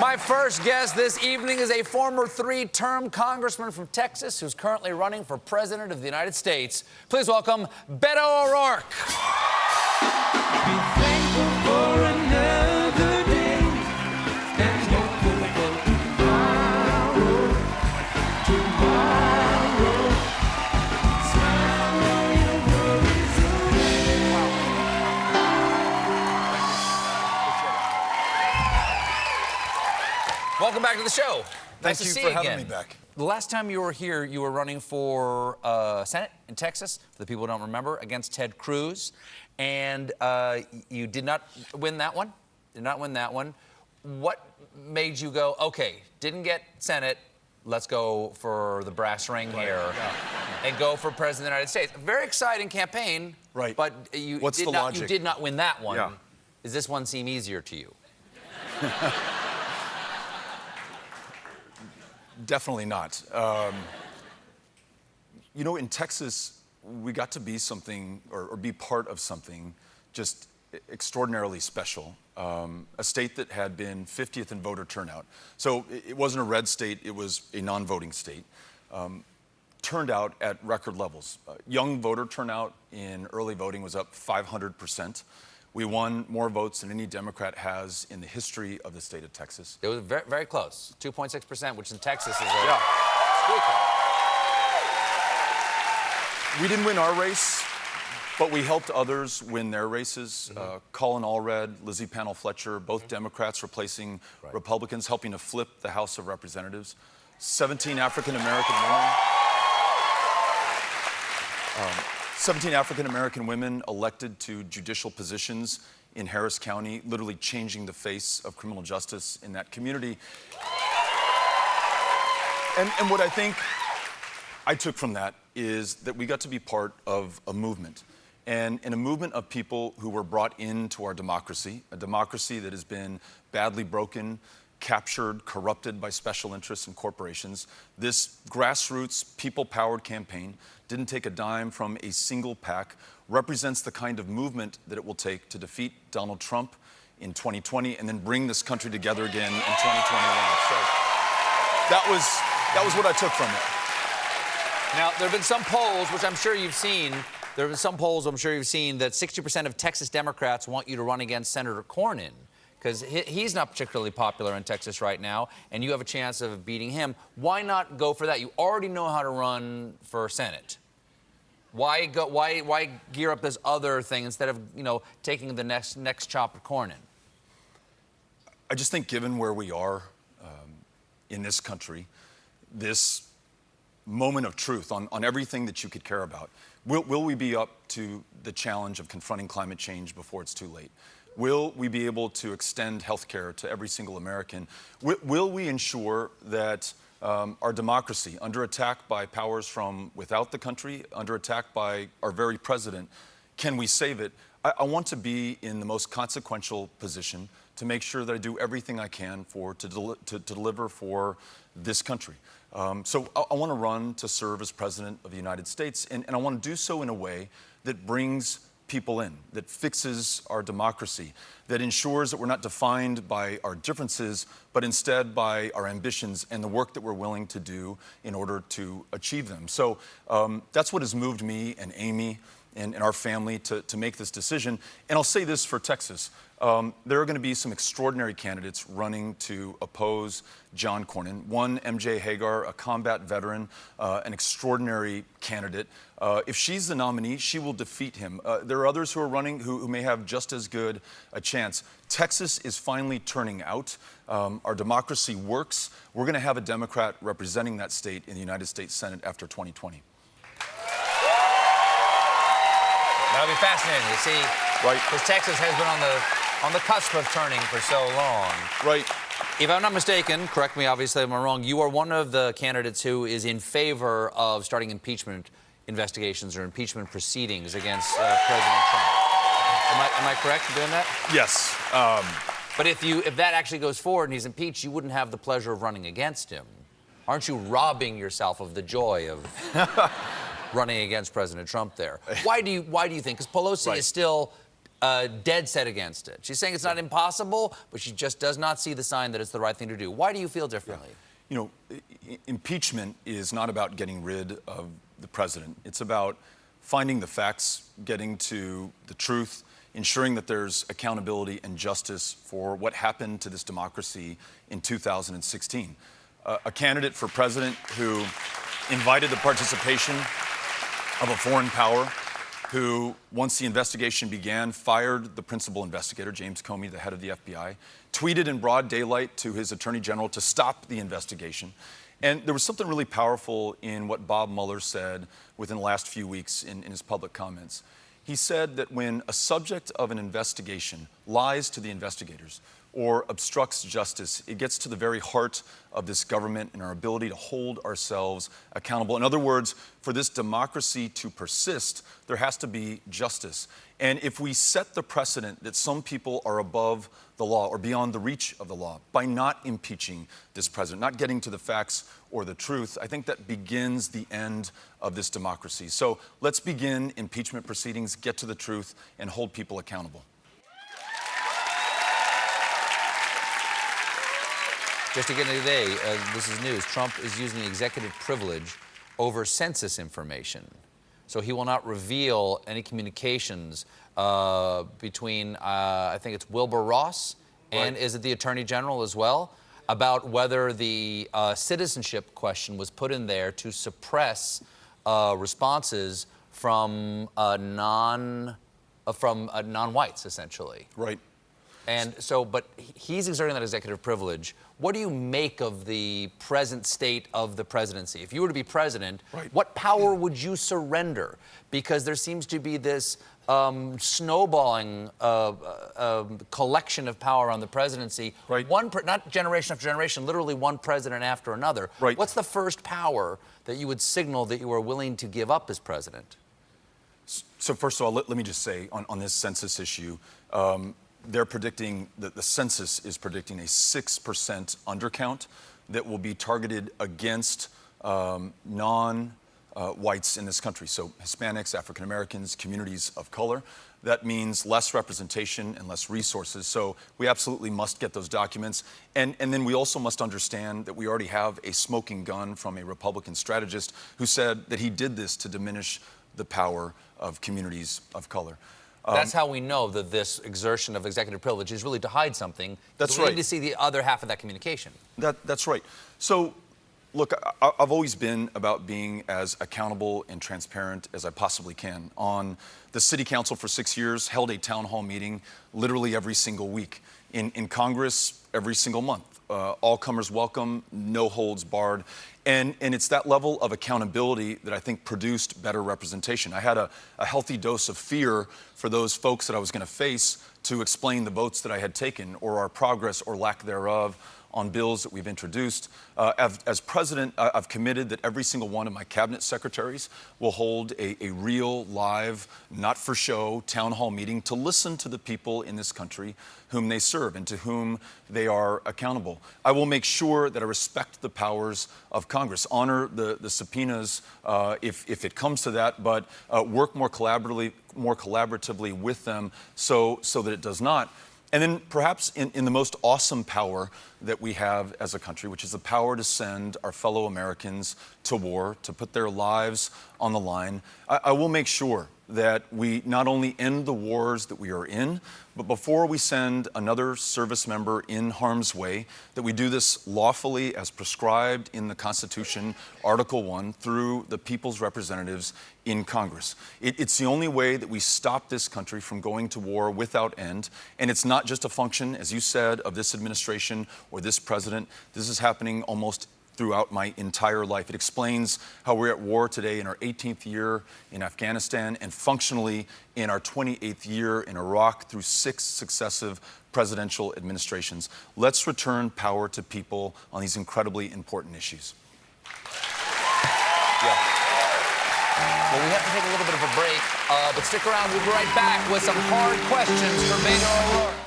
My first guest this evening is a former three-term congressman from Texas who's currently running for president of the United States. Please welcome Beto O'Rourke. Be thankful for another day. There's no hope for tomorrow. Tomorrow. Smile all your worries away. Welcome back to the show. Nice to Thank see you for again. having me back. The last time you were here, you were running for Senate in Texas, for the people who don't remember, against Ted Cruz. And you did not win that one. Did not win that one. What made you go, okay, didn't get Senate, let's go for the brass ring here and go for President of the United States? Very exciting campaign. Right. But you did not win that one. Yeah. Does this one seem easier to you? Definitely not. You know, in Texas, we got to be something, or be part of something just extraordinarily special. A state that had been 50th in voter turnout. So it wasn't a red state, it was a non-voting state. Turned out at record levels. Young voter turnout in early voting was up 500%. We won more votes than any Democrat has in the history of the state of Texas. It was very, very close. 2.6%, which in Texas is a Yeah. squeaker. We didn't win our race, but we helped others win their races. Colin Allred, Lizzie Panel Fletcher, both Democrats replacing Republicans, helping to flip the House of Representatives. 17 African-American women. 17 African-American women elected to judicial positions in Harris County, literally changing the face of criminal justice in that community. And what I think I took from that is that we got to be part of a movement. And in a movement of people who were brought into our democracy, a democracy that has been badly broken, captured, corrupted by special interests and corporations. This grassroots, people-powered campaign didn't take a dime from a single PAC, represents the kind of movement that it will take to defeat Donald Trump in 2020 and then bring this country together again in 2021. So that was what I took from it. Now, there have been some polls, which I'm sure you've seen, that 60% of Texas Democrats want you to run against Senator Cornyn, because he's not particularly popular in Texas right now, and you have a chance of beating him. Why not go for that? You already know how to run for Senate. Why gear up this other thing instead of, taking the next chop at Cornyn? I just think given where we are in this country, this moment of truth on everything that you could care about, will we be up to the challenge of confronting climate change before it's too late? Will we be able to extend health care to every single American? Will we ensure that our democracy, under attack by powers from without the country, under attack by our very president, can we save it? I want to be in the most consequential position to make sure that I do everything I can to deliver for this country. So I want to run to serve as president of the United States, and I want to do so in a way that brings people in, that fixes our democracy, that ensures that we're not defined by our differences, but instead by our ambitions and the work that we're willing to do in order to achieve them. So that's what has moved me and Amy and our family to make this decision. And I'll say this for Texas. There are going to be some extraordinary candidates running to oppose John Cornyn. One, MJ Hagar, a combat veteran, an extraordinary candidate. If she's the nominee, she will defeat him. There are others who are running who may have just as good a chance. Texas is finally turning out. Our democracy works. We're going to have a Democrat representing that state in the United States Senate after 2020. That'll be fascinating to see. Right. Because Texas has been on the cusp of turning for so long. Right. If I'm not mistaken, correct me obviously if I'm wrong, you are one of the candidates who is in favor of starting impeachment investigations or impeachment proceedings against President Trump. Am I correct in doing that? Yes. But if that actually goes forward and he's impeached, you wouldn't have the pleasure of running against him. Aren't you robbing yourself of the joy of running against President Trump there? Why do you think? Because Pelosi is still dead set against it. She's saying it's not impossible, but she just does not see the sign that it's the right thing to do. Why do you feel differently? You know, impeachment is not about getting rid of the president. It's about finding the facts, getting to the truth, ensuring that there's accountability and justice for what happened to this democracy in 2016. A candidate for president who invited the participation of a foreign power, who, once the investigation began, fired the principal investigator, James Comey, the head of the FBI, tweeted in broad daylight to his attorney general to stop the investigation. And there was something really powerful in what Bob Mueller said within the last few weeks in his public comments. He said that when a subject of an investigation lies to the investigators or obstructs justice, it gets to the very heart of this government and our ability to hold ourselves accountable. In other words, for this democracy to persist, there has to be justice. And if we set the precedent that some people are above the law or beyond the reach of the law by not impeaching this president, not getting to the facts or the truth, I think that begins the end of this democracy. So let's begin impeachment proceedings, get to the truth, and hold people accountable. Just again today, this is news. Trump is using executive privilege over census information. So he will not reveal any communications between, I think it's Wilbur Ross, and Right. is it the Attorney General as well, about whether the citizenship question was put in there to suppress responses from non-whites, essentially. Right. And so, but he's exerting that executive privilege. What do you make of the present state of the presidency? If you were to be president, Right. what power would you surrender? Because there seems to be this snowballing collection of power on the presidency. Right. Not generation after generation, literally one president after another. Right. What's the first power that you would signal that you are willing to give up as president? So first of all, let me just say on this census issue, they're predicting that the census is predicting a 6% undercount that will be targeted against non-whites in this country. So Hispanics, African Americans, communities of color. That means less representation and less resources. So we absolutely must get those documents. And then we also must understand that we already have a smoking gun from a Republican strategist who said that he did this to diminish the power of communities of color. That's how we know that this exertion of executive privilege is really to hide something. That's We right. need to see the other half of that communication. That's right. So, look, I've always been about being as accountable and transparent as I possibly can. On the city council for 6 years, held a town hall meeting literally every single week. In Congress, every single month. All comers welcome, no holds barred. And it's that level of accountability that I think produced better representation. I had a healthy dose of fear for those folks that I was going to face to explain the votes that I had taken or our progress or lack thereof on bills that we've introduced. As president, I've committed that every single one of my cabinet secretaries will hold a real, live, not for show town hall meeting to listen to the people in this country whom they serve and to whom they are accountable. I will make sure that I respect the powers of Congress, honor the subpoenas if it comes to that, but work more collaboratively with them so that it does not. And then perhaps in the most awesome power that we have as a country, which is the power to send our fellow Americans to war, to put their lives on the line, I will make sure that we not only end the wars that we are in, but before we send another service member in harm's way, that we do this lawfully as prescribed in the Constitution, Article 1, through the people's representatives in Congress. It's the only way that we stop this country from going to war without end. And it's not just a function, as you said, of this administration or this president. This is happening almost throughout my entire life. It explains how we're at war today in our 18th year in Afghanistan and functionally in our 28th year in Iraq through 6 successive presidential administrations. Let's return power to people on these incredibly important issues. Yeah. Well, we have to take a little bit of a break, but stick around. We'll be right back with some hard questions for Beto O'Rourke.